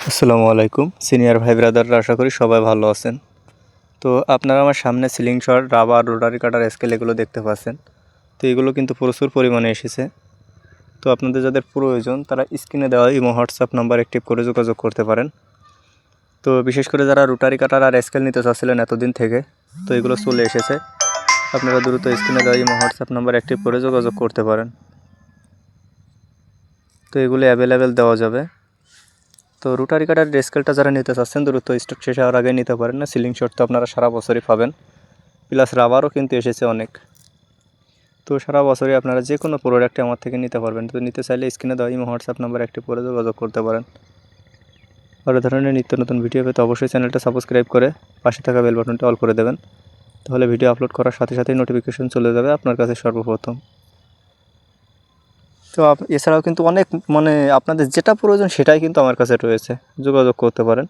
আসসালামু আলাইকুম সিনিয়র ভাই ব্রাদাররা, আশা করি সবাই ভালো আছেন। তো আপনারা আমার সামনে সিলিং শট, রাবার, রোটারি কাটার স্কেল এগুলো দেখতে পাচ্ছেন। তো এগুলো কিন্তু প্রচুর পরিমাণে এসেছে। তো আপনাদের যাদের প্রয়োজন তারা স্ক্রিনে দেওয়া ইমো হোয়াটসঅ্যাপ নাম্বার অ্যাক্টিভ করে যোগাযোগ করতে পারেন। তো বিশেষ করে যারা রোটারি কাটার আর স্কেল নিতে চাচ্ছিলেন এতদিন থেকে, তো এগুলো চলে এসেছে। আপনারা দ্রুত স্ক্রিনে দেওয়া ইমো হোয়াটসঅ্যাপ নাম্বার অ্যাক্টিভ করে যোগাযোগ করতে পারেন। তো এগুলো অ্যাভেলেবেল দেওয়া যাবে। তো রোটারি কাটার স্কেলটা যারা নিতে চাচ্ছেন দ্রুত স্টক শেষ হওয়ার আগে নিতে পারেন। না সিলিং শট তো আপনারা সারা বছরই পাবেন, প্লাস রাবারও কিন্তু এসেছে অনেক। তো সারা বছরই আপনারা যে কোনো প্রোডাক্টে আমার থেকে নিতে পারবেন। তো নিতে চাইলে স্ক্রিনে দেওয়া ইমো হোয়াটসঅ্যাপ নাম্বার অ্যাক্টিভ করে যোগাযোগ করতে পারেন। আর এ ধরনের নিত্য নতুন ভিডিও পেতে অবশ্যই চ্যানেলটা সাবস্ক্রাইব করে পাশে থাকা বেল বাটনটা অল করে দেবেন। তাহলে ভিডিও আপলোড করার সাথে সাথেই নোটিফিকেশন চলে যাবে আপনার কাছে সর্বপ্রথম। তো এছাড়াও কিন্তু অনেক আপনাদের যেটা প্রয়োজন সেটাই কিন্তু আমার কাছে রয়েছে, যোগাযোগ করতে পারেন।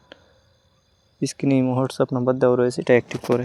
স্ক্রিনে ইমো হোয়াটসঅ্যাপ নাম্বার দেওয়া রয়েছে, এটা অ্যাক্টিভ করে।